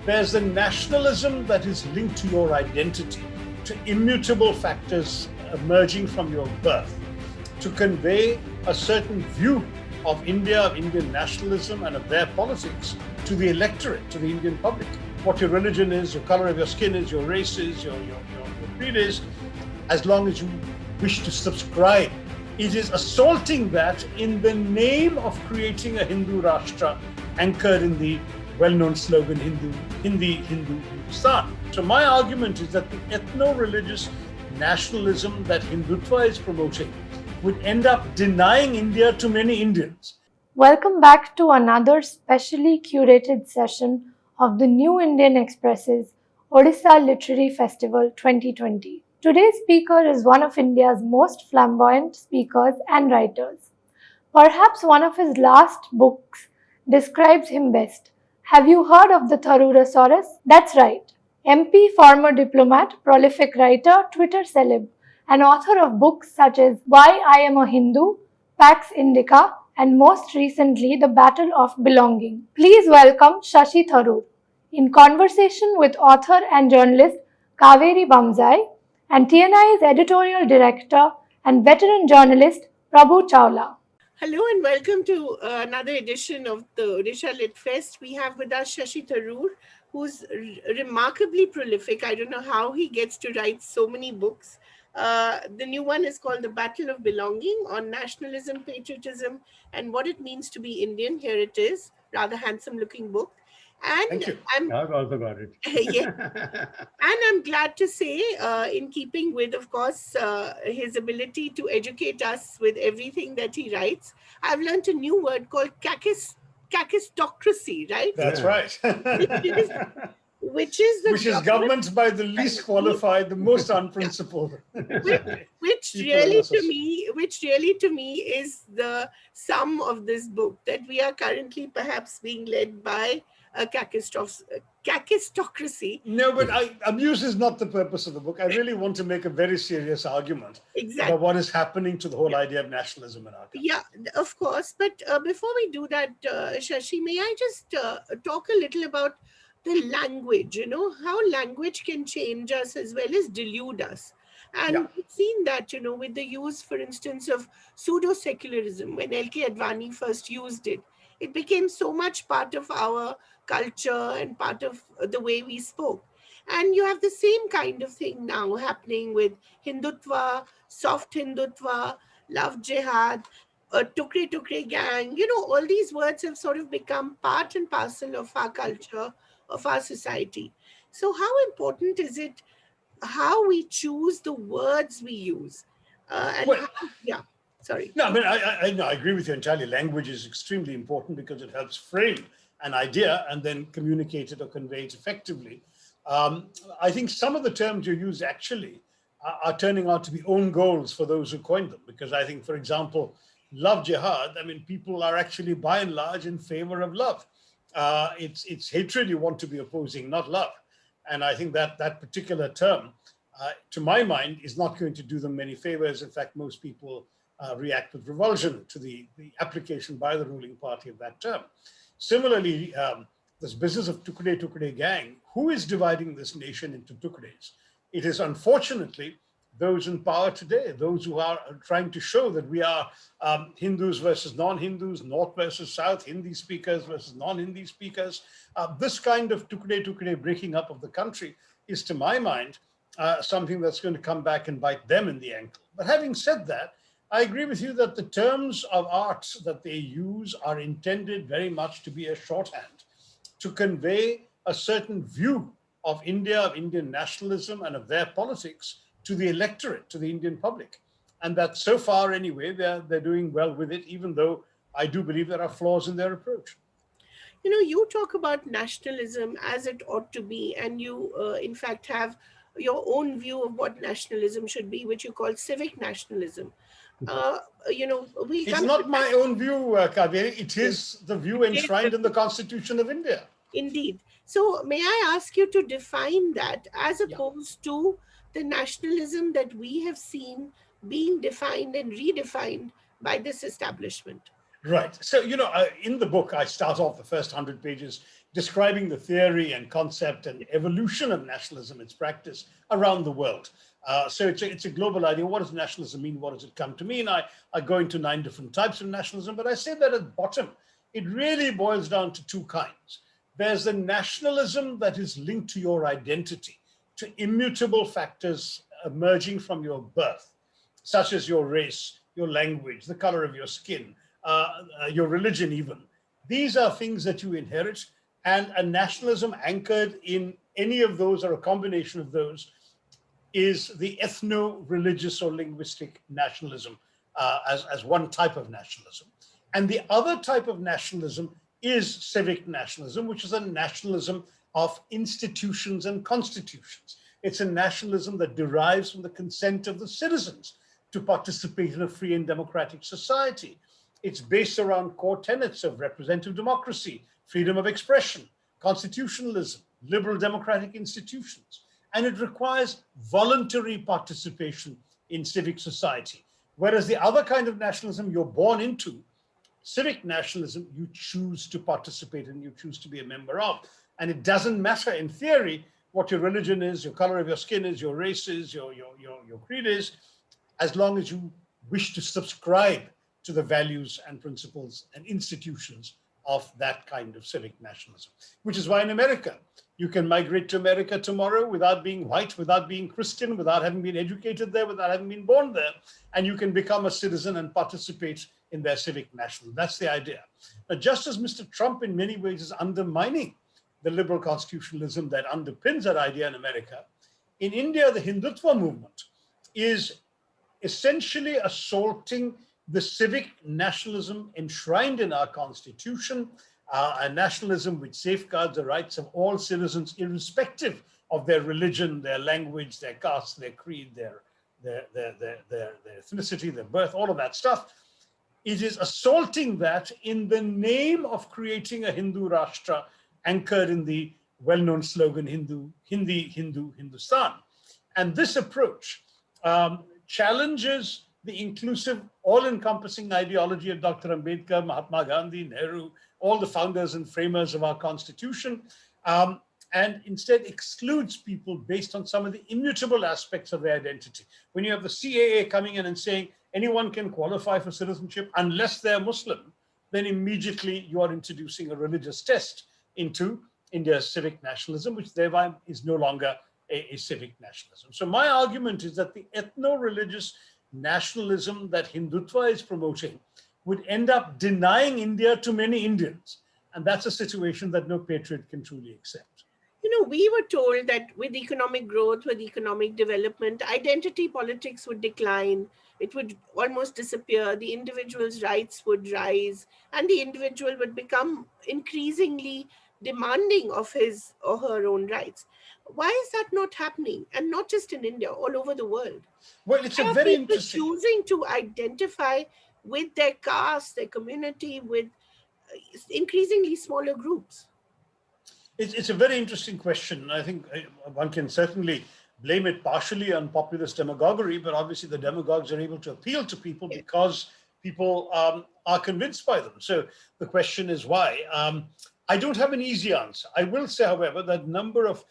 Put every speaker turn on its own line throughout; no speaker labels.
There's the nationalism that is linked to your identity, to immutable factors emerging from your birth, to convey a certain view of India, of Indian nationalism and of their politics to the electorate, to the Indian public. What your religion is, your color of your skin is, your race is, your creed is, as long as you wish to subscribe. It is assaulting that in the name of creating a Hindu Rashtra anchored in the well-known slogan, Hindi, Hindustan. So my argument is that the ethno-religious nationalism that Hindutva is promoting would end up denying India to many Indians.
Welcome back to another specially curated session of the New Indian Express's Odisha Literary Festival 2020. Today's speaker is one of India's most flamboyant speakers and writers. Perhaps one of his last books describes him best. Have you heard of the Tharoorasaurus? That's right. MP, former diplomat, prolific writer, Twitter celeb, and author of books such as Why I Am a Hindu, Pax Indica, and most recently, The Battle of Belonging. Please welcome Shashi Tharoor in conversation with author and journalist Kaveri Bamzai and TNI's editorial director and veteran journalist Prabhu Chawla.
Hello and welcome to another edition of the Odisha Lit Fest. We have with us Shashi Tharoor, who's remarkably prolific. I don't know how he gets to write so many books. The new one is called The Battle of Belonging on nationalism, patriotism, and what it means to be Indian. Here it is, rather handsome looking book. And
Thank you. I've also got it.
Yeah. And I'm glad to say, in keeping with, of course, his ability to educate us with everything that he writes, I've learned a new word called kakistocracy, right?
That's right.
Which is
government by the least qualified, the most unprincipled.
which really to me is the sum of this book, that we are currently perhaps being led by a kakistocracy.
No, but abuse is not the purpose of the book. I really want to make a very serious argument about what is happening to the whole idea of nationalism in our country.
Yeah, of course. But before we do that, Shashi, may I just talk a little about the language, how language can change us as well as delude us. And we've seen that, with the use, for instance, of pseudo-secularism. When L.K. Advani first used it, it became so much part of our culture and part of the way we spoke. And you have the same kind of thing now happening with Hindutva, soft Hindutva, love jihad, tukre tukre gang. All these words have sort of become part and parcel of our culture, of our society. So how important is it how we choose the words we use? Sorry.
No, I mean, I agree with you entirely. Language is extremely important because it helps frame an idea and then communicate it or convey it effectively. I think some of the terms you use actually are turning out to be own goals for those who coined them. Because I think, for example, love jihad, I mean, people are actually by and large in favor of love. It's hatred you want to be opposing, not love. And I think that particular term, to my mind, is not going to do them many favors. In fact, most people react with revulsion to the application by the ruling party of that term. Similarly, this business of tukde tukde gang, who is dividing this nation into tukdes? It is unfortunately those in power today, those who are trying to show that we are Hindus versus non-Hindus, North versus South, Hindi speakers versus non-Hindi speakers. This kind of tukde breaking up of the country is, to my mind, something that's going to come back and bite them in the ankle. But having said that, I agree with you that the terms of art that they use are intended very much to be a shorthand, to convey a certain view of India, of Indian nationalism and of their politics to the electorate, to the Indian public. And that so far anyway, they're doing well with it, even though I do believe there are flaws in their approach.
You talk about nationalism as it ought to be, and you in fact have your own view of what nationalism should be, which you call civic nationalism.
It's not my own view, Kaveri. It is the view enshrined in the Constitution of India.
Indeed. So may I ask you to define that as opposed to the nationalism that we have seen being defined and redefined by this establishment?
Right. So, in the book, I start off the first 100 pages describing the theory and concept and evolution of nationalism, its practice around the world. So it's a global idea. What does nationalism mean? What does it come to mean? I go into 9 different types of nationalism, but I say that at the bottom, it really boils down to 2 kinds. There's the nationalism that is linked to your identity, to immutable factors emerging from your birth, such as your race, your language, the color of your skin, your religion even. These are things that you inherit, and a nationalism anchored in any of those or a combination of those is the ethno-religious or linguistic nationalism as one type of nationalism. And the other type of nationalism is civic nationalism, which is a nationalism of institutions and constitutions. It's a nationalism that derives from the consent of the citizens to participate in a free and democratic society. It's based around core tenets of representative democracy, freedom of expression, constitutionalism, liberal democratic institutions. And it requires voluntary participation in civic society. Whereas the other kind of nationalism you're born into, civic nationalism, you choose to participate in, you choose to be a member of. And it doesn't matter in theory what your religion is, your color of your skin is, your race is, your creed is, as long as you wish to subscribe to the values and principles and institutions of that kind of civic nationalism. Which is why in America, you can migrate to America tomorrow without being white, without being Christian, without having been educated there, without having been born there, and you can become a citizen and participate in their civic nationalism. That's the idea. Now, just as Mr. Trump in many ways is undermining the liberal constitutionalism that underpins that idea in America, in India, the Hindutva movement is essentially assaulting the civic nationalism enshrined in our constitution, a nationalism which safeguards the rights of all citizens, irrespective of their religion, their language, their caste, their creed, their ethnicity, their birth, all of that stuff. It is assaulting that in the name of creating a Hindu Rashtra anchored in the well-known slogan, Hindustan. And this approach challenges the inclusive, all-encompassing ideology of Dr. Ambedkar, Mahatma Gandhi, Nehru, all the founders and framers of our constitution, and instead excludes people based on some of the immutable aspects of their identity. When you have the CAA coming in and saying anyone can qualify for citizenship unless they're Muslim, then immediately you are introducing a religious test into India's civic nationalism, which thereby is no longer a civic nationalism. So my argument is that the ethno-religious nationalism that Hindutva is promoting would end up denying India to many Indians. And that's a situation that no patriot can truly accept.
We were told that with economic growth, with economic development, identity politics would decline. It would almost disappear. The individual's rights would rise, and the individual would become increasingly demanding of his or her own rights. Why is that not happening? And not just in India, all over the world.
Well, it's
Why
a
are
very
people
interesting.
choosing to identify with their caste, their community, with increasingly smaller groups?
It's a very interesting question. I think one can certainly blame it partially on populist demagoguery, but obviously the demagogues are able to appeal to people because people are convinced by them. So the question is why? I don't have an easy answer. I will say, however, that a number of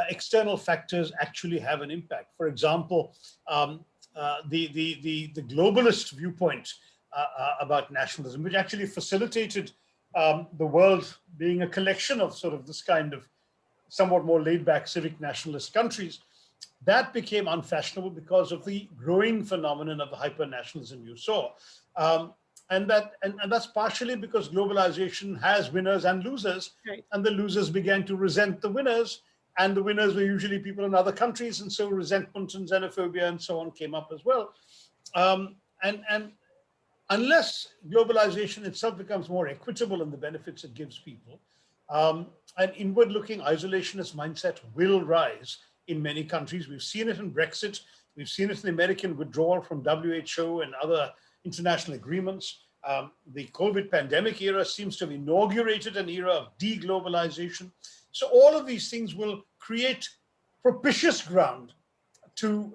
external factors actually have an impact. For example, the globalist viewpoint about nationalism, which actually facilitated the world being a collection of sort of this kind of somewhat more laid-back civic nationalist countries, that became unfashionable because of the growing phenomenon of the hyper-nationalism you saw. And that's partially because globalization has winners and losers,
Right.
and the losers began to resent the winners, and the winners were usually people in other countries, and so resentment and xenophobia and so on came up as well. And unless globalization itself becomes more equitable in the benefits it gives people, an inward-looking isolationist mindset will rise in many countries. We've seen it in Brexit. We've seen it in the American withdrawal from WHO and other international agreements. The COVID pandemic era seems to have inaugurated an era of deglobalization. So all of these things will create propitious ground to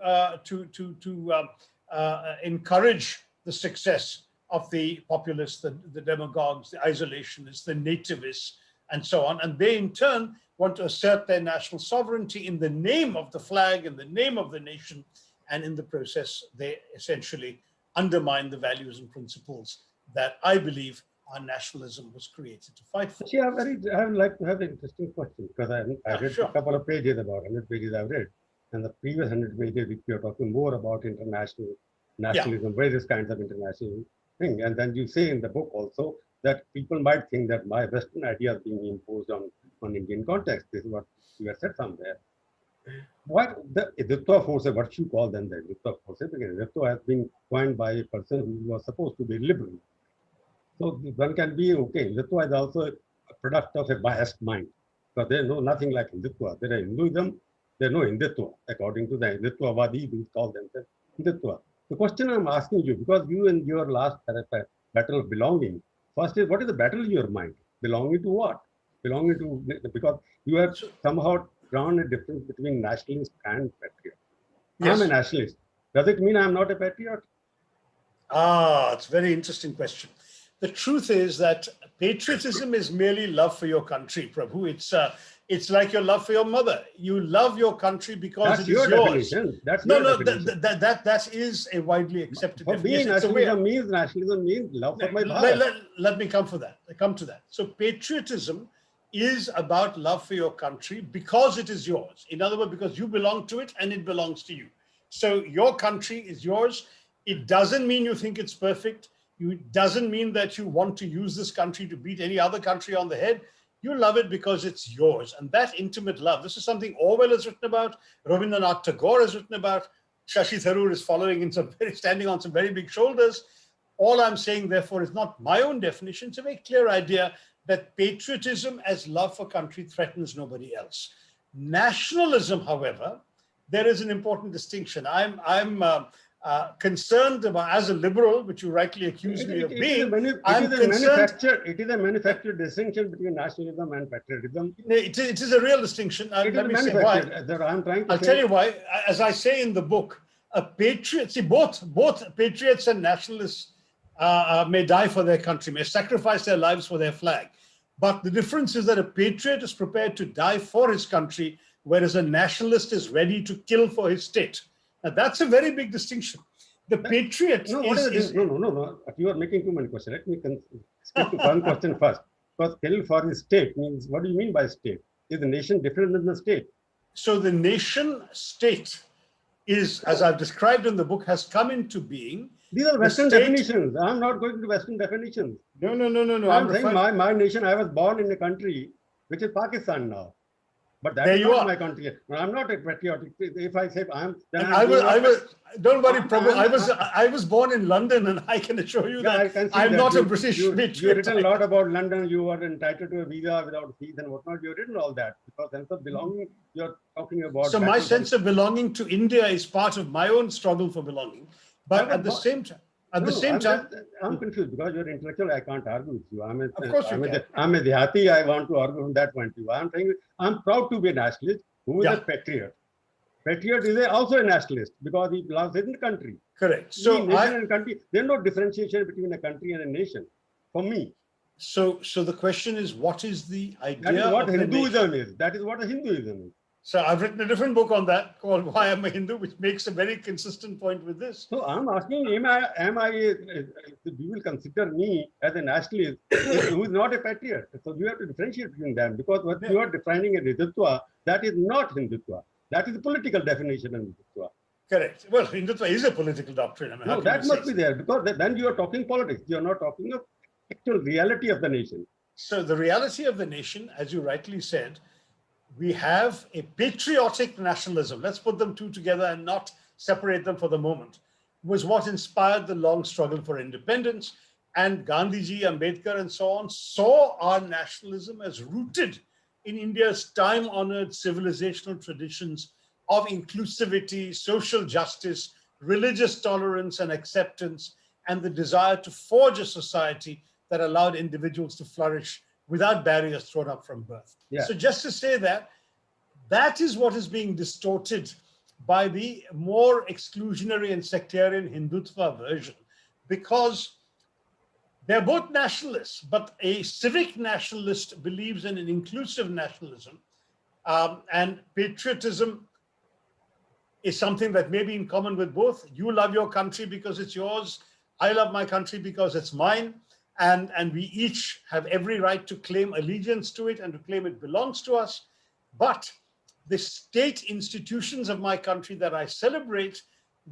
encourage the success of the populists, the demagogues, the isolationists, the nativists, and so on. And they in turn want to assert their national sovereignty in the name of the flag, in the name of the nation. And in the process, they essentially undermine the values and principles that I believe our nationalism was created to fight for.
Actually, I would like to have an interesting question, because I read
Sure.
a couple of pages, about 100 pages I've read, and the previous 100 pages, which you're talking more about nationalism, various kinds of international thing. And then you say in the book also that people might think that my Western idea is being imposed on Indian context. This is what you have said somewhere. What the Hindutva forces, what you call them the Hindutva forces, because Hindutva has been coined by a person who was supposed to be liberal. So one can be okay. Hindutva is also a product of a biased mind, because there is nothing like Hindutva. There is Hinduism, there is no Hindutva. According to the Hindutvavadi, we call themselves Hindutva. The question I'm asking you, because you in your last battle of belonging, first is, what is the battle in your mind? Belonging to what? Belonging to, because you have somehow drawn a difference between nationalist and patriot.
Yes.
I'm a nationalist. Does it mean I'm not a patriot?
It's a very interesting question. The truth is that patriotism is merely love for your country, Prabhu. It's like your love for your mother. You love your country because it is yours.
Definition. That's
No,
your
no,
definition.
that is a widely accepted
For me,
definition.
nationalism means love for my Bharat.
Let me come to that. So patriotism is about love for your country because it is yours. In other words, because you belong to it and it belongs to you. So your country is yours. It doesn't mean you think it's perfect. It doesn't mean that you want to use this country to beat any other country on the head. You love it because it's yours. And that intimate love, this is something Orwell has written about, Rabindranath Tagore has written about, Shashi Tharoor is standing on some very big shoulders. All I'm saying, therefore, is not my own definition. It's a very clear idea that patriotism as love for country threatens nobody else. Nationalism, however, there is an important distinction. I'm concerned about, as a liberal, which you rightly accuse me of being,
it is a manufactured distinction between nationalism and patriotism.
It is a real distinction. Let me say why. I'll tell you why. As I say in the book, a patriot, see, both patriots and nationalists may die for their country, may sacrifice their lives for their flag. But the difference is that a patriot is prepared to die for his country, whereas a nationalist is ready to kill for his state. Now, that's a very big distinction. The patriot
No. You are making too many questions. Let me stick to one question first. Because kill for his state means, what do you mean by state? Is the nation different than the state?
So the nation state is, as I've described in the book, has come into being.
These are Western definitions. I'm not going to Western definitions.
No.
I'm saying my nation, I was born in a country which is Pakistan now. But that is not my country. I'm not a patriotic. If I say don't worry, Prabhu.
I was born in London, and I can assure you that I'm not a British patriot.
You've written a lot about London. You are entitled to a visa without fees and whatnot. You've written all that because sense of belonging. You're talking about.
So my sense of belonging to India is part of my own struggle for belonging. But at the same time.
I'm confused because you're intellectual. I can't argue with you. I'm a Dehati. I want to argue from that point of view. I'm saying I'm proud to be a nationalist who is a patriot. Patriot is also a nationalist because he belongs in the country.
Correct. So
there's no differentiation between a country and a nation for me.
So the question is, what is the idea?
That is what Hinduism is. That is what Hinduism is.
So I've written a different book on that called Why I'm a Hindu, which makes a very consistent point with this.
So I'm asking, you will consider me as a nationalist who is not a patriot. So you have to differentiate between them because what you are defining as Hindutva, that is not Hindutva. That is a political definition of Hindutva.
Correct. Well, Hindutva is a political doctrine.
No, that must be there because then you are talking politics. You are not talking of actual reality of the nation.
So the reality of the nation, as you rightly said, we have a patriotic nationalism. Let's put them two together and not separate them for the moment. Was what inspired the long struggle for independence. And Gandhiji, Ambedkar, and so on saw our nationalism as rooted in India's time-honored civilizational traditions of inclusivity, social justice, religious tolerance and acceptance, and the desire to forge a society that allowed individuals to flourish without barriers thrown up from birth.
Yeah.
So just to say that is what is being distorted by the more exclusionary and sectarian Hindutva version, because They're both nationalists, but a civic nationalist believes in an inclusive nationalism, and patriotism is something that may be in common with both. You love your country because it's yours. I love my country because it's mine. And we each have every right to claim allegiance to it and to claim it belongs to us. But the state institutions of my country that I celebrate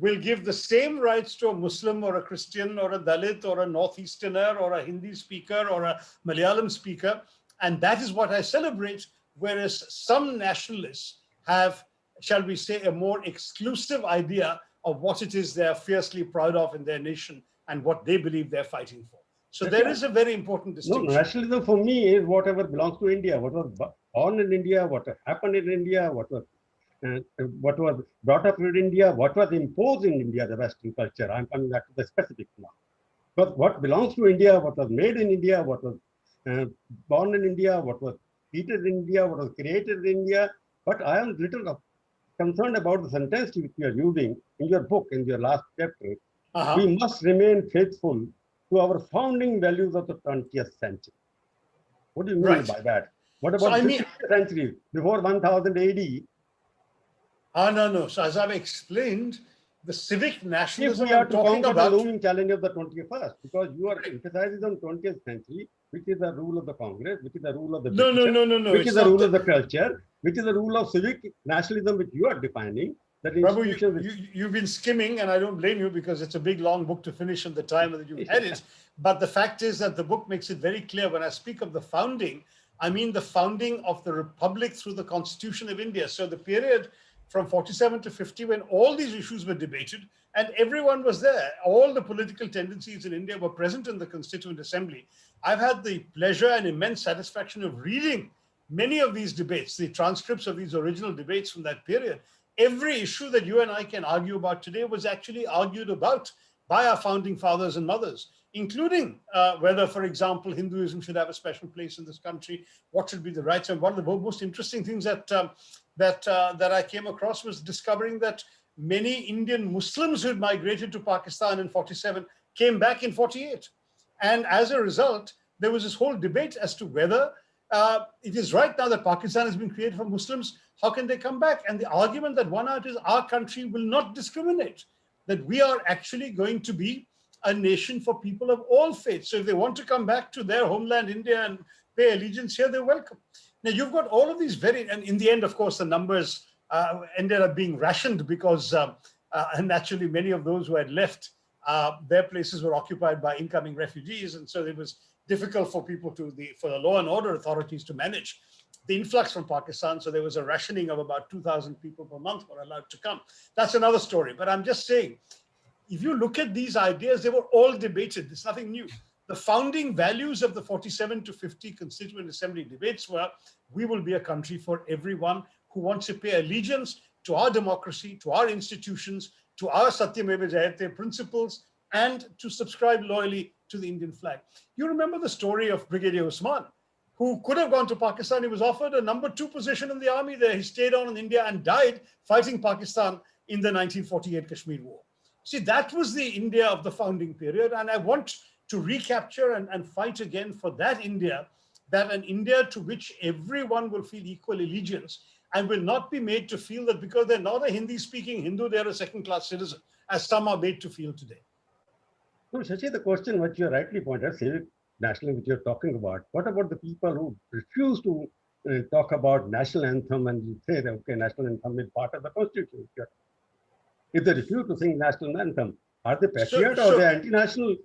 will give the same rights to a Muslim or a Christian or a Dalit or a Northeasterner or a Hindi speaker or a Malayalam speaker. And that is what I celebrate. Whereas some nationalists have, shall we say, a more exclusive idea of what it is they're fiercely proud of in their nation and what they believe they're fighting for. So there is a very important distinction.
No, nationalism for me is whatever belongs to India, what was born in India, what happened in India, what was brought up in India, what was imposed in India, the Western culture. I'm coming back to the specifics now. But what belongs to India, what was made in India, what was born in India, what was created in India, what was created in India. But I am little concerned about the sentence which you are using in your book, in your last chapter. We must remain faithful to our founding values of the 20th century. What do you mean by that? What about the 15th century, before 1000 AD?
No. So as I've explained, the civic nationalism
if we are
I'm talking about,
the looming challenge of the 21st, because you are emphasizing on 20th century, which is the rule of the Congress, which is the rule of the
no,
which is the rule of the culture, which is the rule of civic nationalism, which you are defining. That
Prabhu, you've been skimming, and I don't blame you because it's a big, long book to finish in the time that you had it. But the fact is that the book makes it very clear. When I speak of the founding, I mean the founding of the Republic through the Constitution of India. So the period from 47 to 50, when all these issues were debated and everyone was there, all the political tendencies in India were present in the Constituent Assembly. I've had the pleasure and immense satisfaction of reading many of these debates, the transcripts of these original debates from that period. Every issue that you and I can argue about today was actually argued about by our founding fathers and mothers, including whether, for example, Hinduism should have a special place in this country, what should be the rights. And one of the most interesting things that I came across was discovering that many Indian Muslims who had migrated to Pakistan in 47 came back in 48. And as a result, there was this whole debate as to whether it is right now that Pakistan has been created for Muslims. How can they come back? And the argument that won out is our country will not discriminate, that we are actually going to be a nation for people of all faiths. So if they want to come back to their homeland, India, and pay allegiance here, they're welcome. Now, you've got all of these and in the end, of course, the numbers ended up being rationed because naturally many of those who had left, their places were occupied by incoming refugees. And so it was difficult for for the law and order authorities to manage the influx from Pakistan. So there was a rationing of about 2,000 people per month were allowed to come. That's another story. But I'm just saying, if you look at these ideas, they were all debated. There's nothing new. The founding values of the 47 to 50 Constituent Assembly debates were, we will be a country for everyone who wants to pay allegiance to our democracy, to our institutions, to our Satyameva Jayate principles, and to subscribe loyally to the Indian flag. You remember the story of Brigadier Usman, who could have gone to Pakistan. He was offered a number 2 position in the army there. He stayed on in India and died fighting Pakistan in the 1948 Kashmir War. See, that was the India of the founding period. And I want to recapture and fight again for that India, that an India to which everyone will feel equal allegiance and will not be made to feel that because they're not a Hindi-speaking Hindu, they're a second-class citizen, as some are made to feel today.
So, Shashi, the question which you rightly pointed, civic nationalism, which you're talking about, what about the people who refuse to talk about national anthem and you say that, okay, national anthem is part of the constitution? If they refuse to sing national anthem, are they patriot or they're anti-national?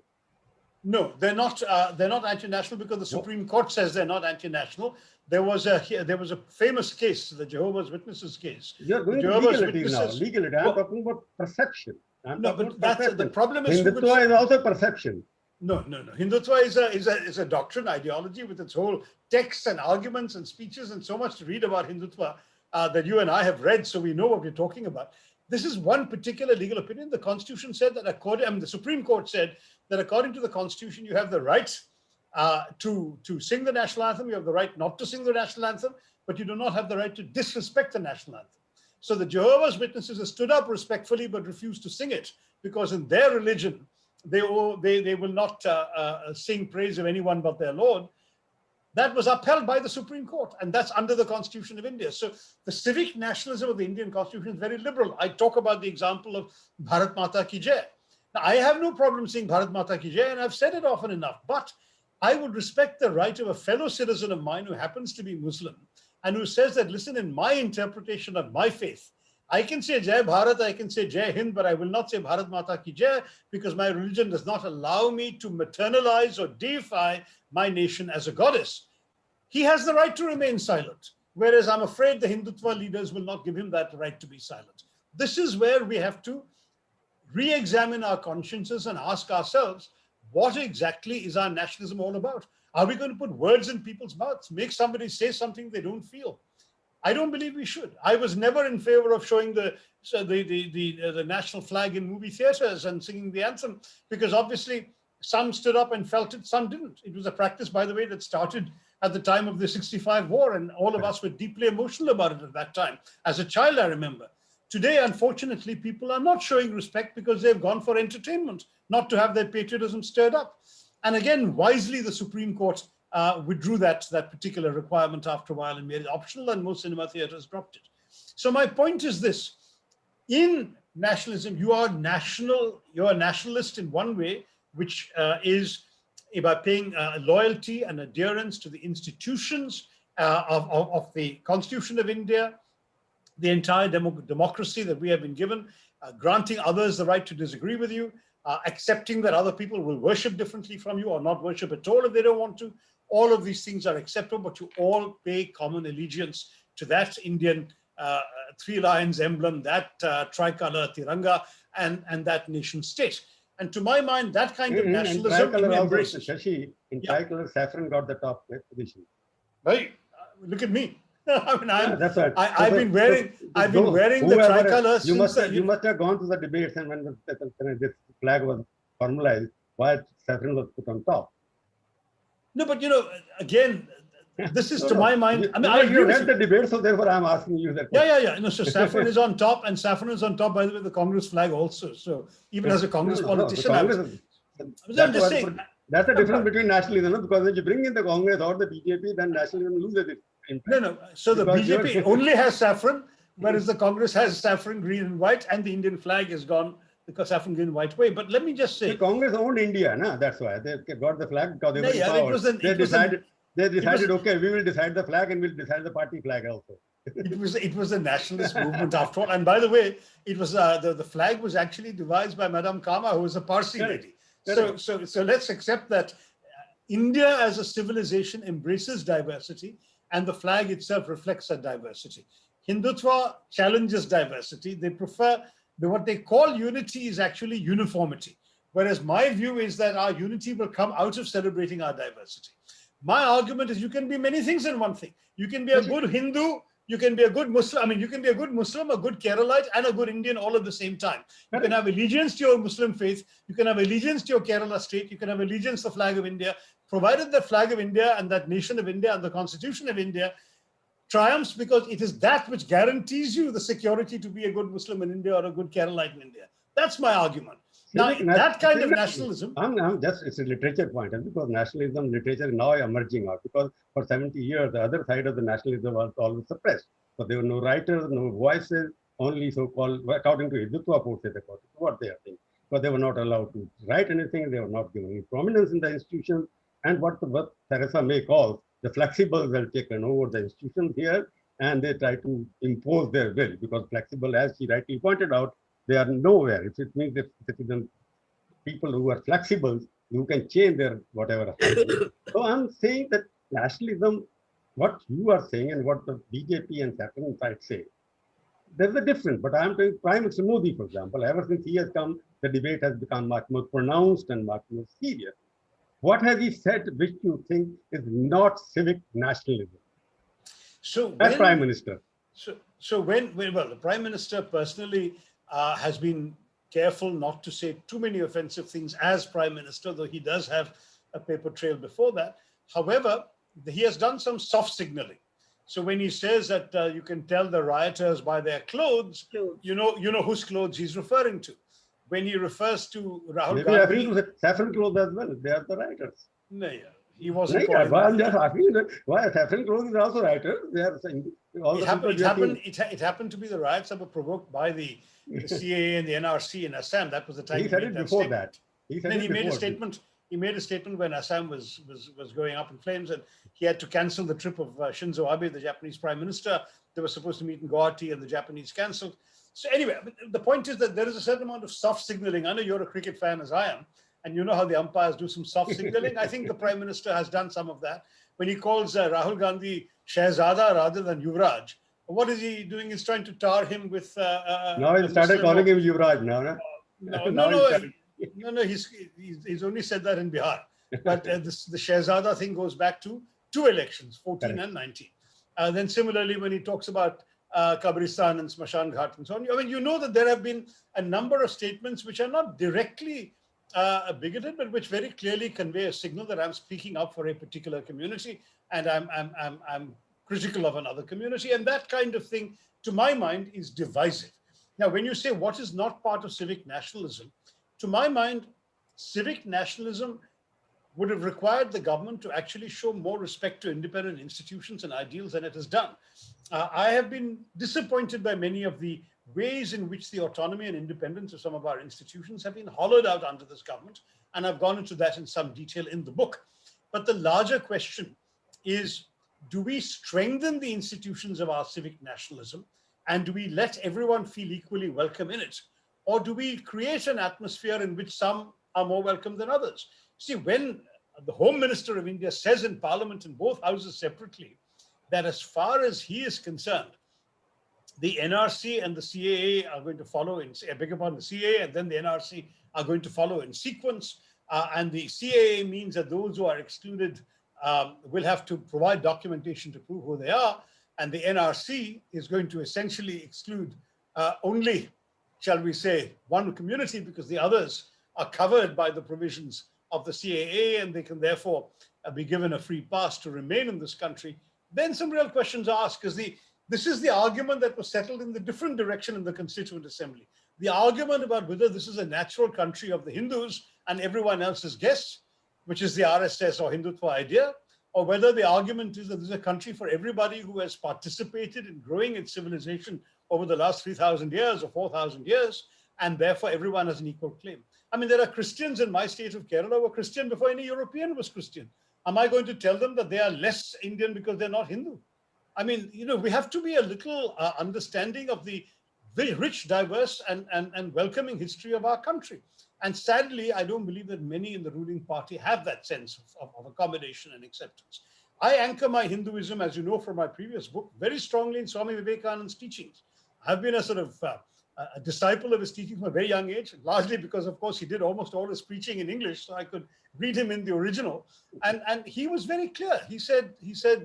No, they're not. They're not anti-national because the Supreme Court says they're not anti-national. There was a famous case, the Jehovah's Witnesses case.
You're going to legality now. Legality. I'm talking about perception.
No, but that's the problem.
Hindutva is also perception.
No. Hindutva is a doctrine, ideology with its whole texts and arguments and speeches and so much to read about Hindutva that you and I have read, so we know what we're talking about. This is one particular legal opinion. The Constitution said that the Supreme Court said that according to the Constitution, you have the right to sing the national anthem. You have the right not to sing the national anthem, but you do not have the right to disrespect the national anthem. So the Jehovah's Witnesses have stood up respectfully but refused to sing it because in their religion, they will not sing praise of anyone but their Lord. That was upheld by the Supreme Court, and that's under the Constitution of India. So the civic nationalism of the Indian Constitution is very liberal. I talk about the example of Bharat Mata Ki Jai. Now, I have no problem saying Bharat Mata Ki Jai, and I've said it often enough, but I would respect the right of a fellow citizen of mine who happens to be Muslim and who says that, listen, in my interpretation of my faith, I can say Jai Bharat, I can say Jai Hind, but I will not say Bharat Mata Ki Jai because my religion does not allow me to maternalize or deify my nation as a goddess. He has the right to remain silent, whereas I'm afraid the Hindutva leaders will not give him that right to be silent. This is where we have to re-examine our consciences and ask ourselves, what exactly is our nationalism all about? Are we going to put words in people's mouths, make somebody say something they don't feel? I don't believe we should. I was never in favor of showing the national flag in movie theaters and singing the anthem, because obviously some stood up and felt it, some didn't. It was a practice, by the way, that started at the time of the 65 war, and all of us were deeply emotional about it at that time. As a child, I remember. Today, unfortunately, people are not showing respect because they've gone for entertainment, not to have their patriotism stirred up. And again, wisely, the Supreme Court withdrew that particular requirement after a while and made it optional, and most cinema theaters dropped it. So my point is this: in nationalism, you are a nationalist in one way, which is by paying loyalty and adherence to the institutions of the Constitution of India, the entire democracy that we have been given, granting others the right to disagree with you, accepting that other people will worship differently from you or not worship at all if they don't want to. All of these things are acceptable, but you all pay common allegiance to that Indian three lions emblem, that tricolor Tiranga, and that nation state. And to my mind, that kind of nationalism embraces.
Shashi, in tricolor, saffron got the top position.
Right, look at me. I mean,
that's right.
I've been wearing the tricolor since.
You must have gone to the debates, and when this flag was formalized, why saffron was put on top.
No, but again, this is to my mind. I mean, I agree
with the debate, so therefore I'm asking you that
question. Yeah. No, so saffron is on top, and saffron is on top, by the way, the Congress flag also. So even as a Congress politician, I'm just saying.
That's the difference between nationalism, because when you bring in the Congress or the BJP, then nationalism loses its impact.
No. So the BJP only has saffron, whereas the Congress has saffron, green, and white, and the Indian flag is gone because saffron, green, white way. But let me just say,
the Congress owned India, that's why they got the flag, because they were empowered. They decided, okay, we will decide the flag and we'll decide the party flag also.
It was a nationalist movement after all. And by the way, it was the flag was actually devised by Madame Kama, who was a Parsi lady. So let's accept that India as a civilization embraces diversity, and the flag itself reflects that diversity. Hindutva challenges diversity. They prefer what they call unity is actually uniformity. Whereas my view is that our unity will come out of celebrating our diversity. My argument is you can be many things in one thing. You can be a good Hindu, you can be a good Muslim. I mean, you can be a good Muslim, a good Keralite, and a good Indian all at the same time. You can have allegiance to your Muslim faith. You can have allegiance to your Kerala state. You can have allegiance to the flag of India, provided the flag of India and that nation of India and the Constitution of India triumphs, because it is that which guarantees you the security to be a good Muslim in India or a good Keralite in India. That's my argument. Now, that kind of nationalism.
It's a literature point, and because nationalism literature is now emerging out, because for 70 years, the other side of the nationalism was always suppressed. So there were no writers, no voices, only so-called, according to Hindutva forces, according to what they are saying. But they were not allowed to write anything, they were not given any prominence in the institutions, and what Theresa May calls the flexibles have taken over the institutions here, and they try to impose their will, because flexible, as she rightly pointed out, they are nowhere. If it means that citizens, people who are flexible, who can change their whatever. So I'm saying that nationalism, what you are saying and what the BJP and Saffron side say, there's a difference. But I'm saying Prime Minister Modi, for example, ever since he has come, the debate has become much more pronounced and much more serious. What has he said which you think is not civic nationalism?
So
as Prime Minister.
So when the Prime Minister personally has been careful not to say too many offensive things as Prime Minister, though he does have a paper trail before that. However, he has done some soft signaling. So when he says that you can tell the rioters by their clothes, you know whose clothes he's referring to. when he refers to Rahul
Maybe I agree
Gandhi.
to saffron clothes as well. They are the writers.
No, yeah, he wasn't
Nahi,
calling.
I'm just asking you that why saffron clothes is also writers. They are saying all
It
the
happened.
people
It
we have
happened.
seen.
It happened to be the riots that were provoked by the CAA and the NRC in Assam. That was the time
He
he
said
made
it
that
before that.
statement.
He
And
said
then
it before.
He made a statement when Assam was going up in flames, and he had to cancel the trip of Shinzo Abe, the Japanese Prime Minister. They were supposed to meet in Guwahati, and the Japanese cancelled. So anyway, the point is that there is a certain amount of soft signaling. I know you're a cricket fan, as I am, and you know how the umpires do some soft signaling. I think the Prime Minister has done some of that when he calls Rahul Gandhi Shahzada rather than Yuvraj. What is he doing? He's trying to tar him with
Now he
a
started
Muslim.
calling him Yuvraj now. Na?
No, no,
Now he
no,
started.
no. He's only said that in Bihar. But the Shahzada thing goes back to two elections, 14
Correct.
and 19. Then similarly, when he talks about Kabristan and Smashan Ghat and so on, I mean, you know that there have been a number of statements which are not directly bigoted, but which very clearly convey a signal that I'm speaking up for a particular community and I'm critical of another community. And that kind of thing, to my mind, is divisive. Now, when you say what is not part of civic nationalism, to my mind, civic nationalism would have required the government to actually show more respect to independent institutions and ideals than it has done. I have been disappointed by many of the ways in which the autonomy and independence of some of our institutions have been hollowed out under this government, and I've gone into that in some detail in the book. But the larger question is, do we strengthen the institutions of our civic nationalism, and do we let everyone feel equally welcome in it? Or do we create an atmosphere in which some are more welcome than others? See, when the Home Minister of India says in Parliament in both houses separately that as far as he is concerned, the NRC and the CAA are going to follow in, I beg your pardon, the CAA and then the NRC are going to follow in sequence. And the CAA means that those who are excluded will have to provide documentation to prove who they are. And the NRC is going to essentially exclude only, shall we say, one community because the others are covered by the provisions of the CAA and they can therefore be given a free pass to remain in this country. Then some real questions are asked because this is the argument that was settled in the different direction in the Constituent Assembly. The argument about whether this is a natural country of the Hindus and everyone else is guests, which is the RSS or Hindutva idea, or whether the argument is that this is a country for everybody who has participated in growing its civilization over the last 3,000 years or 4,000 years, and therefore everyone has an equal claim. I mean, there are Christians in my state of Kerala who were Christian before any European was Christian. Am I going to tell them that they are less Indian because they're not Hindu? I mean, you know, we have to be a little understanding of the very rich, diverse, and welcoming history of our country. And sadly, I don't believe that many in the ruling party have that sense of accommodation and acceptance. I anchor my Hinduism, as you know from my previous book, very strongly in Swami Vivekananda's teachings. I've been a sort of a disciple of his teachings from a very young age, largely because, of course, he did almost all his preaching in English, so I could read him in the original. And he was very clear. He said,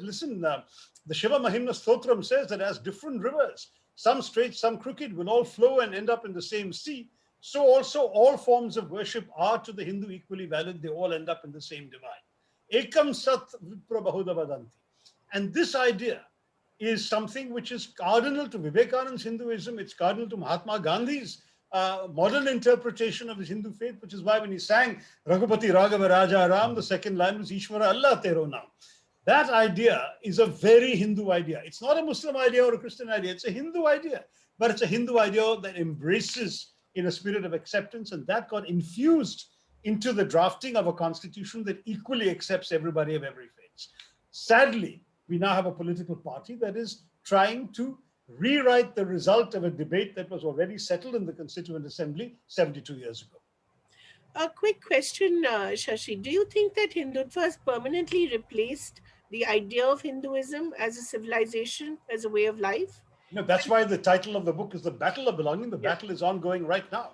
listen, the Shiva Mahimna Stotram says that as different rivers, some straight, some crooked, will all flow and end up in the same sea. So also all forms of worship are to the Hindu equally valid. They all end up in the same divine. Ekam Sat Vipra Bahuda Vadanti. And this idea is something which is cardinal to Vivekananda's Hinduism. It's cardinal to Mahatma Gandhi's modern interpretation of his Hindu faith, which is why when he sang Raghupati Raghava Raja Ram, the second line was Ishvara Allah Tero Naam. That idea is a very Hindu idea. It's not a Muslim idea or a Christian idea. It's a Hindu idea, but it's a Hindu idea that embraces in a spirit of acceptance, and that got infused into the drafting of a constitution that equally accepts everybody of every faith. Sadly, we now have a political party that is trying to rewrite the result of a debate that was already settled in the Constituent Assembly 72 years ago.
A quick question, Shashi. Do you think that Hindutva has permanently replaced the idea of Hinduism as a civilization, as a way of life?
No, that's why the title of the book is The Battle of Belonging. The battle is ongoing right now.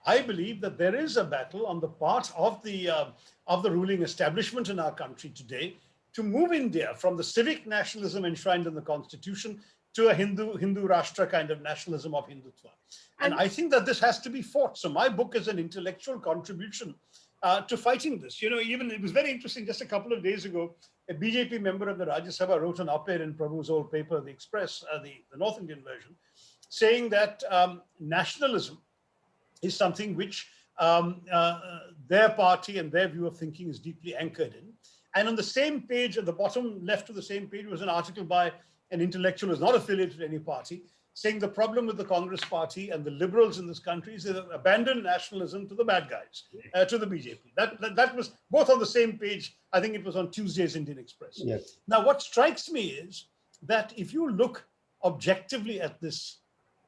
I believe that there is a battle on the part of the ruling establishment in our country today to move India from the civic nationalism enshrined in the constitution to a Hindu Rashtra kind of nationalism of Hindutva. And I think that this has to be fought. So my book is an intellectual contribution to fighting this. You know, even it was very interesting, just a couple of days ago, a BJP member of the Rajya Sabha wrote an op-ed in Prabhu's old paper, The Express, the North Indian version, saying that nationalism is something which their party and their view of thinking is deeply anchored in. And on the same page, at the bottom left of the same page, was an article by an intellectual who is not affiliated to any party, saying the problem with the Congress party and the liberals in this country is they abandon nationalism to the bad guys, to the BJP. That was both on the same page. I think it was on Tuesday's Indian Express.
Yes.
Now, what strikes me is that if you look objectively at this,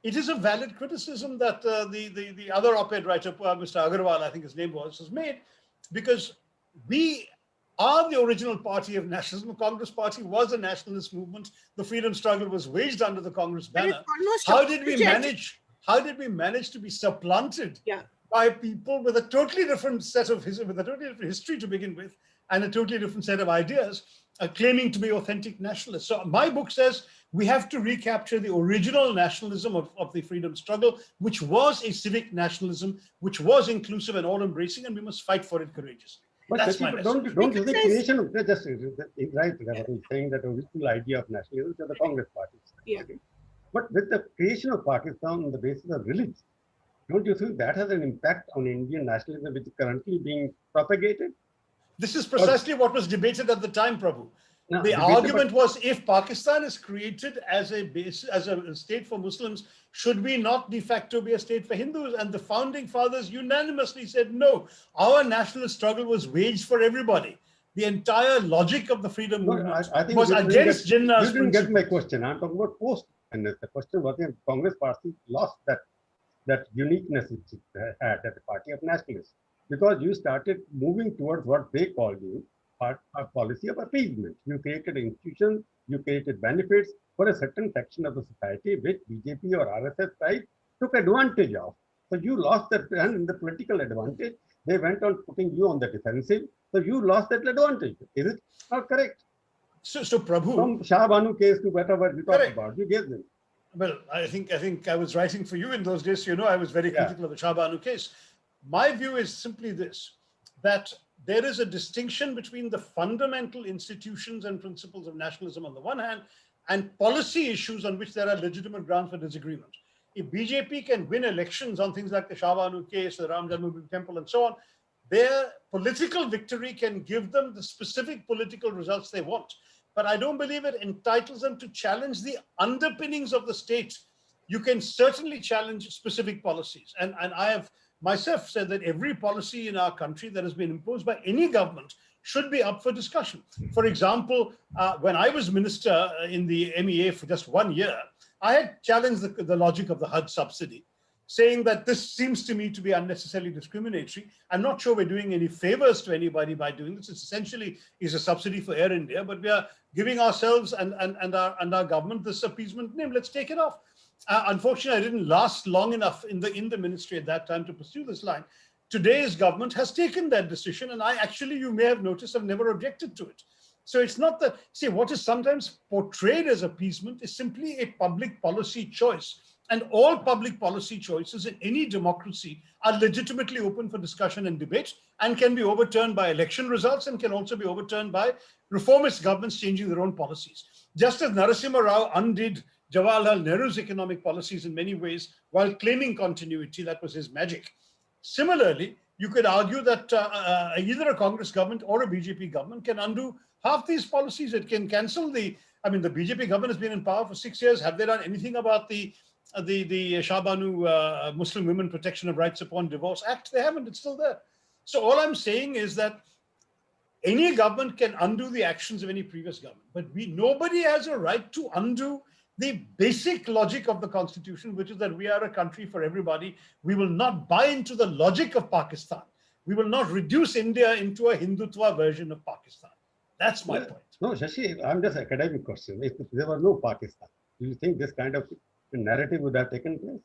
it is a valid criticism that the other op-ed writer, Mr. Agarwal, I think his name was made, because we are the original party of nationalism. The Congress party was a nationalist movement. The freedom struggle was waged under the Congress banner. How did we manage to be supplanted by people with a totally different set of history, with a totally different history to begin with, and a totally different set of ideas, claiming to be authentic nationalists? So my book says we have to recapture the original nationalism of the freedom struggle, which was a civic nationalism, which was inclusive and all-embracing, and we must fight for it courageously.
But
that's my message.
Don't you think creation of just right? Saying that original idea of nationalism to the Congress party.
Yeah.
Okay? But with the creation of Pakistan on the basis of religion, don't you think that has an impact on Indian nationalism, which is currently being propagated?
This is precisely what was debated at the time, Prabhu.
No,
the argument was, if Pakistan is created as a base, as a state for Muslims, should we not de facto be a state for Hindus? And the founding fathers unanimously said, no, our national struggle was waged for everybody. The entire logic of the freedom movement
I think
was against Jinnah's
You didn't get my question. I'm talking about post-independence. The question was the Congress party lost that uniqueness it had as a party of nationalists, because you started moving towards what they called a policy of appeasement. You created institutions, you created benefits for a certain section of the society, which BJP or RSS side took advantage of. So you lost that, and in the political advantage, they went on putting you on the defensive. So you lost that advantage. Is it not correct?
So Prabhu,
from Shah Banu case to whatever we talked about, you gave them.
Well, I think I was writing for you in those days. So, I was very critical of the Shah Banu case. My view is simply this, that there is a distinction between the fundamental institutions and principles of nationalism on the one hand, and policy issues on which there are legitimate grounds for disagreement. If BJP can win elections on things like the Shah Banu case, the Ram Janmabhoomi Temple, and so on, their political victory can give them the specific political results they want. But I don't believe it entitles them to challenge the underpinnings of the state. You can certainly challenge specific policies. And I have myself said that every policy in our country that has been imposed by any government should be up for discussion. For example, when I was minister in the MEA for just 1 year, I had challenged the logic of the HUD subsidy, saying that this seems to me to be unnecessarily discriminatory. I'm not sure we're doing any favors to anybody by doing this. It essentially is a subsidy for Air India, but we are giving ourselves and our government this appeasement name. Let's take it off. Unfortunately, I didn't last long enough in the ministry at that time to pursue this line. Today's government has taken that decision, and you may have noticed, I've never objected to it. So it's not that, see, what is sometimes portrayed as appeasement is simply a public policy choice. And all public policy choices in any democracy are legitimately open for discussion and debate, and can be overturned by election results, and can also be overturned by reformist governments changing their own policies. Just as Narasimha Rao undid Jawaharlal Nehru's economic policies in many ways while claiming continuity, that was his magic. Similarly, you could argue that either a Congress government or a BJP government can undo half these policies. It can cancel the BJP government has been in power for 6 years. Have they done anything about the Shah Banu Muslim Women Protection of Rights Upon Divorce Act? They haven't. It's still there. So all I'm saying is that any government can undo the actions of any previous government, but nobody has a right to undo the basic logic of the Constitution, which is that we are a country for everybody. We will not buy into the logic of Pakistan. We will not reduce India into a Hindutva version of Pakistan. That's my point.
No, Shashi, I'm just academic question. If there was no Pakistan, do you think this kind of narrative would have taken place?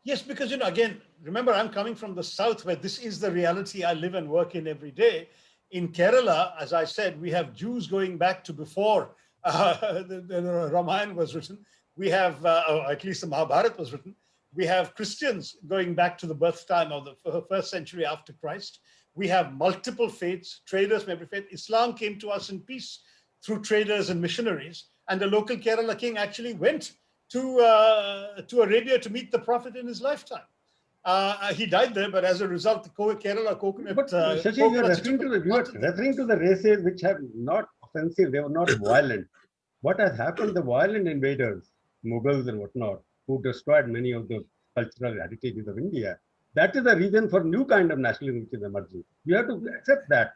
Yes, because, again, remember, I'm coming from the south, where this is the reality I live and work in every day. In Kerala, as I said, we have Jews going back to before the Ramayana was written. We have, or at least the Mahabharata was written. We have Christians going back to the birth time of the first century after Christ. We have multiple faiths, traders from every faith. Islam came to us in peace through traders and missionaries. And the local Kerala king actually went to Arabia to meet the Prophet in his lifetime. He died there, but as a result, the Kerala coconut.
But Shashi, you are referring to the races which have not offensive, they were not violent. What has happened, the violent invaders, Mughals and whatnot, who destroyed many of the cultural heritages of India, that is the reason for new kind of nationalism which is emerging. You have to accept that.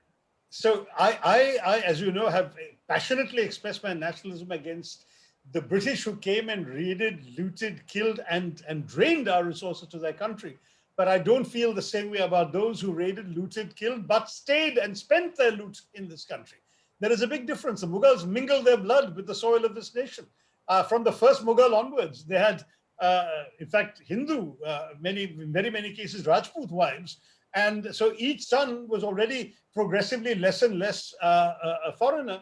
So I, as you know, have passionately expressed my nationalism against the British who came and raided, looted, killed, and drained our resources to their country. But I don't feel the same way about those who raided, looted, killed, but stayed and spent their loot in this country. There is a big difference. The Mughals mingled their blood with the soil of this nation. From the first Mughal onwards, they had, in fact, Hindu, very many cases, Rajput wives. And so each son was already progressively less and less a foreigner.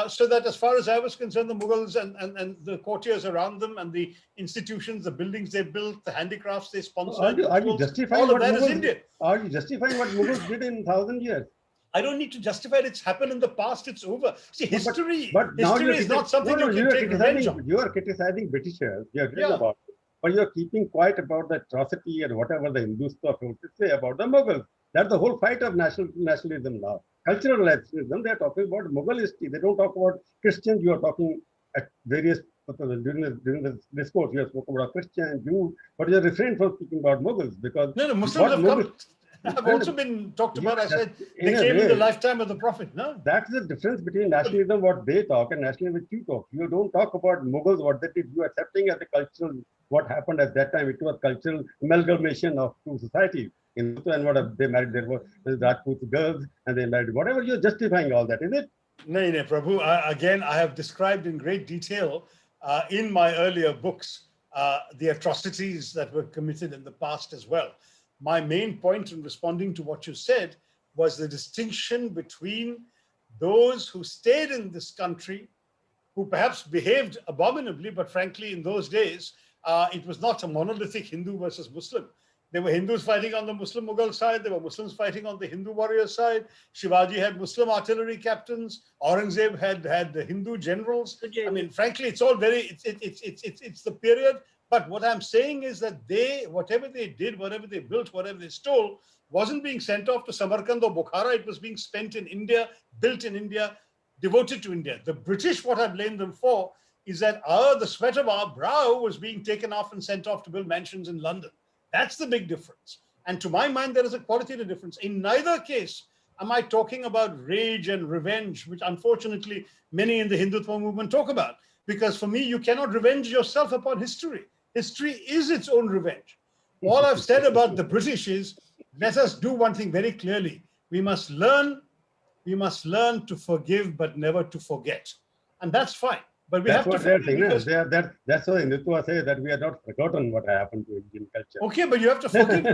So that as far as I was concerned, the Mughals and the courtiers around them and the institutions, the buildings they built, the handicrafts they sponsored,
Are you justifying
all of
what
that is
Mughals,
Indian.
Are you justifying what Mughals did in 1,000 years?
I don't need to justify it. It's happened in the past. It's over. See, history,
but now
history is not something you can take revenge on.
You are criticizing Britishers. You are written
Yeah.
about it. But you are keeping quiet about the atrocity and whatever the Hindus thought to say about the Mughals. That's the whole fight of nationalism now. Cultural nationalism, they are talking about Mughal history. They don't talk about Christians. You are talking at various, during the discourse, you have spoken about Christian, Jews, but you are refrained from speaking about Mughals because...
No, Muslims have also been talked about. I said they came in the lifetime of the Prophet. No,
that's the difference between nationalism, what they talk, and nationalism, what you talk. You don't talk about Mughals, what they did. You are accepting as a cultural, what happened at that time. It was cultural amalgamation of two societies. In and what they married, there were Rajput girls, and they married whatever. You're justifying all that, is it?
No, Prabhu. Again, I have described in great detail in my earlier books the atrocities that were committed in the past as well. My main point in responding to what you said was the distinction between those who stayed in this country, who perhaps behaved abominably, but frankly, in those days, it was not a monolithic Hindu versus Muslim. There were Hindus fighting on the Muslim Mughal side. There were Muslims fighting on the Hindu warrior side. Shivaji had Muslim artillery captains. Aurangzeb had the Hindu generals. I mean, frankly, it's all very, it's the period. But what I'm saying is that whatever they did, whatever they built, whatever they stole, wasn't being sent off to Samarkand or Bukhara. It was being spent in India, built in India, devoted to India. The British, what I blame them for is that the sweat of our brow was being taken off and sent off to build mansions in London. That's the big difference. And to my mind, there is a qualitative difference. In neither case am I talking about rage and revenge, which unfortunately many in the Hindutva movement talk about. Because for me, you cannot revenge yourself upon history. History is its own revenge. All I've said about the British is, let us do one thing very clearly. We must learn to forgive, but never to forget. And that's fine. But
that's what they're saying. That's why Hindutva say that we are not forgotten what happened to Indian culture.
Okay, but you have to forgive.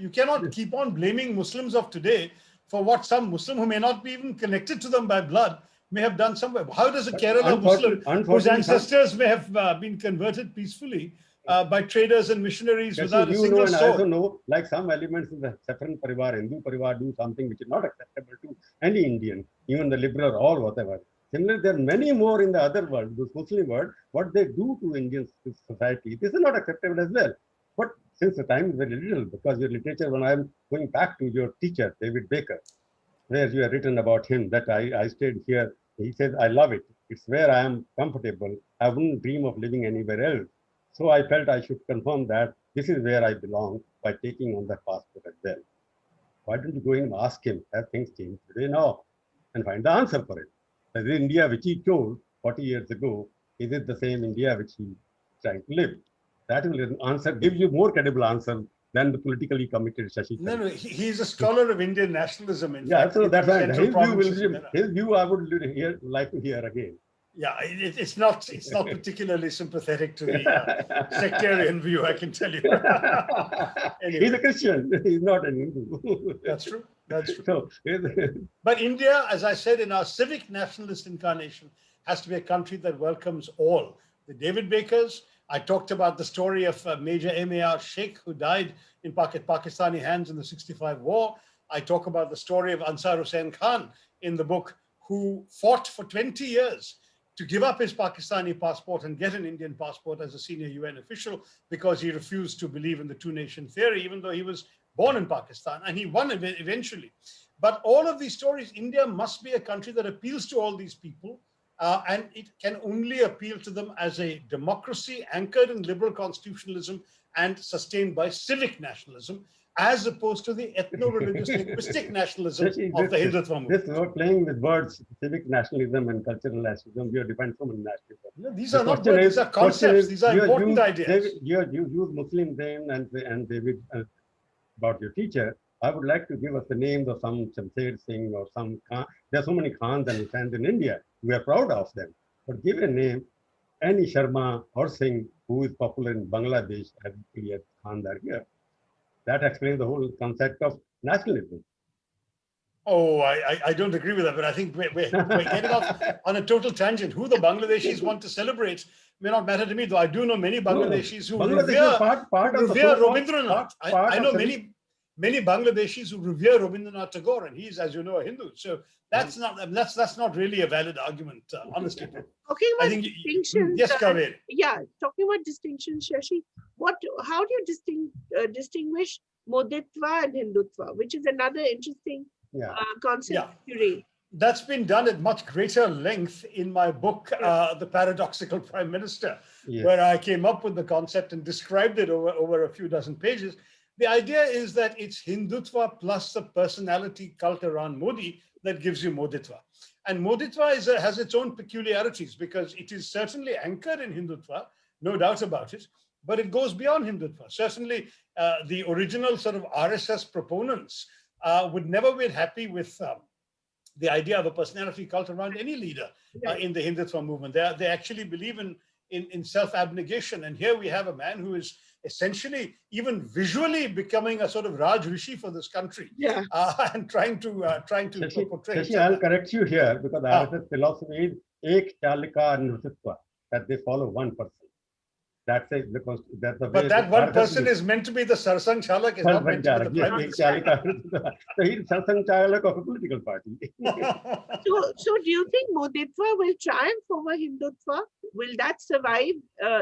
You cannot keep on blaming Muslims of today for what some Muslim who may not be even connected to them by blood may have done somewhere. How does a Kerala Muslim whose ancestors may have been converted peacefully by traders and missionaries without a single sword?
I also know, like some elements in the Saffron Parivar, Hindu Parivar do something which is not acceptable to any Indian, even the liberal or whatever. Similarly, there are many more in the other world, the Muslim world, what they do to Indian society. This is not acceptable as well. But since the time is very little, because your literature, when I'm going back to your teacher, David Baker, where you have written about him, that I stayed here, he says, I love it. It's where I am comfortable. I wouldn't dream of living anywhere else. So I felt I should confirm that this is where I belong by taking on that passport as well. Why don't you go in and ask him, have things changed today? No, and find the answer for it. The India which he chose 40 years ago, is it the same India which he is trying to live? That will answer, give you more credible answer than the politically committed Shashi Tharoor.
No, he's a scholar of Indian nationalism.
So that's right. His view I would like to hear again.
Yeah, it's not particularly sympathetic to the sectarian view, I can tell you.
Anyway. He's a Christian. He's not an Hindu.
That's true. That's true.
So,
but India, as I said, in our civic nationalist incarnation, has to be a country that welcomes all. The David Bakers, I talked about the story of Major M.A.R. Sheikh, who died in Pakistani hands in the 65 war. I talk about the story of Ansar Hussain Khan in the book, who fought for 20 years to give up his Pakistani passport and get an Indian passport as a senior UN official because he refused to believe in the two-nation theory, even though he was born in Pakistan, and he won eventually. But all of these stories, India must be a country that appeals to all these people, and it can only appeal to them as a democracy anchored in liberal constitutionalism and sustained by civic nationalism, as opposed to the ethno-religious linguistic nationalism of the Hindutva movement.
This we're playing with words, civic nationalism and cultural nationalism. We have defined so many nationalism.
No, these are not words, these are concepts, these are important ideas.
You use Muslim name and David about your teacher. I would like to give us the names of some Shamsher Singh or some Khan. There are so many Khans and Husains in India. We are proud of them. But give a name, any Sharma or Singh who is popular in Bangladesh as Khan are here. That explains the whole concept of nationalism.
Oh, I don't agree with that, but I think we're getting off on a total tangent. Who the Bangladeshis want to celebrate may not matter to me, though I do know many Bangladeshis who revere Rabindranath. I know many Bangladeshis who revere Rabindranath Tagore, and he's, as you know, a Hindu. So that's not really a valid argument, honestly.
Talking about distinctions.
Yes, Kaveri.
Yeah, talking about distinctions, Shashi. How do you distinguish Moditva and Hindutva, which is another interesting concept theory?
That's been done at much greater length in my book, The Paradoxical Prime Minister, where I came up with the concept and described it over a few dozen pages. The idea is that it's Hindutva plus the personality cult around Modi that gives you Moditva. And Moditva has its own peculiarities because it is certainly anchored in Hindutva, no doubt about it, but it goes beyond Hindutva. Certainly, the original sort of RSS proponents would never be happy with the idea of a personality cult around any leader in the Hindutva movement. They actually believe in self-abnegation. And here we have a man who is essentially, even visually, becoming a sort of Raj Rishi for this country, and trying to portray.
Shashi, I'll correct you here because RSS philosophy is Ek Chalika Nrutitva, that they follow one person. That's it, because that's the way.
But that one person is meant to be the Sarsang Chalak, is not meant to be the Prime Minister.
So he's Sarsang Chalak of a political party.
So do you think Moditva will triumph over Hindutva? Will that survive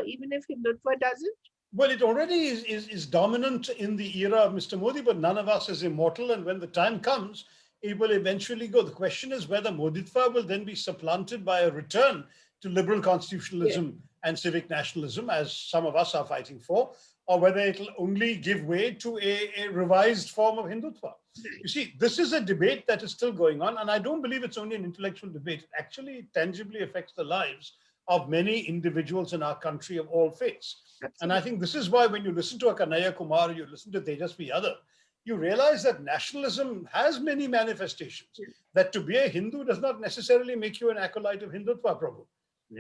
even if Hindutva doesn't?
Well, it already is dominant in the era of Mr. Modi, but none of us is immortal. And when the time comes, it will eventually go. The question is whether Moditva will then be supplanted by a return to liberal constitutionalism and civic nationalism, as some of us are fighting for, or whether it'll only give way to a revised form of Hindutva. You see, this is a debate that is still going on, and I don't believe it's only an intellectual debate. It actually tangibly affects the lives of many individuals in our country of all faiths. Absolutely. And I think this is why when you listen to a Kanhaiya Kumar, you listen to Tejasvi Yadav, you realize that nationalism has many manifestations, that to be a Hindu does not necessarily make you an acolyte of Hindutva, Prabhu.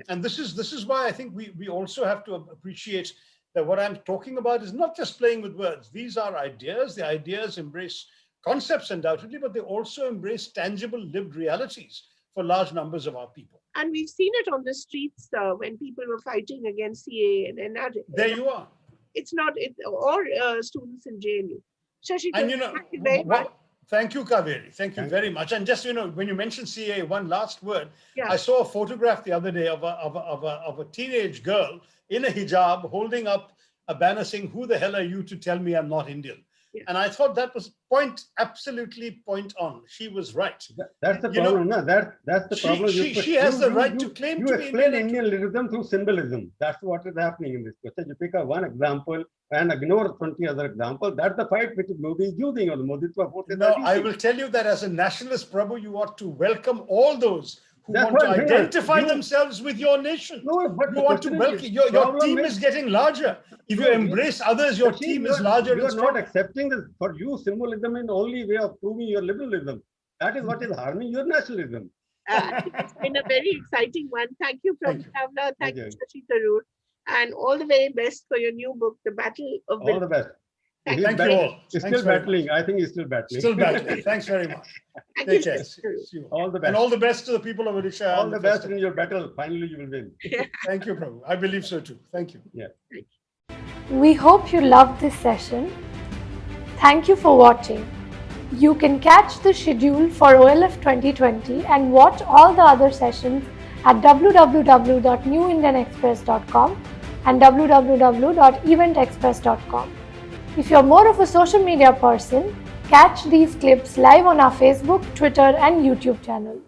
And this is why I think we also have to appreciate that what I'm talking about is not just playing with words. These are ideas. The ideas embrace concepts undoubtedly, but they also embrace tangible lived realities for large numbers of our people.
And we've seen it on the streets when people were fighting against CA and NRA.
There you are.
It's not, or students in JNU. Shashi,
and
thank you very much.
Thank you, Kaveri. Thank you very much. And just, when you mentioned CA, one last word. I saw a photograph the other day of a teenage girl in a hijab holding up a banner saying, "Who the hell are you to tell me I'm not Indian?" And I thought that was absolutely point on. She was right.
That's the problem. That's the problem.
She has the right to claim to be Indian.
You explain Indianism through symbolism. That's what is happening in this question. You pick up one example and ignore 20 other examples. That's the fight which Modi is using, or the Moditva forces.
No, I will tell you that as a nationalist, Prabhu, you ought to welcome all those who want to identify themselves with your nation.
No, but
you want to welcome. Your team is getting larger. If you embrace others, your team is larger.
You are not accepting this. For you, symbolism is the only way of proving your liberalism. That is what is harming your nationalism.
It's been a very exciting one. Thank you, Prabhu Tavla. Thank you, Shashi Tharoor. And all the very best for your new book, The Battle of
All the best.
Thank you all.
He's still battling. I think he's still battling.
Still battling. Thanks very much. Take care.
All the best.
And all the best to the people of Odisha.
All the best in your battle. Finally, you will win.
Thank you, Prabhu. I believe so too. Thank you.
Yeah.
We hope you loved this session. Thank you for watching. You can catch the schedule for OLF 2020 and watch all the other sessions at www.newindianexpress.com and www.eventexpress.com. If you're more of a social media person, catch these clips live on our Facebook, Twitter, and YouTube channels.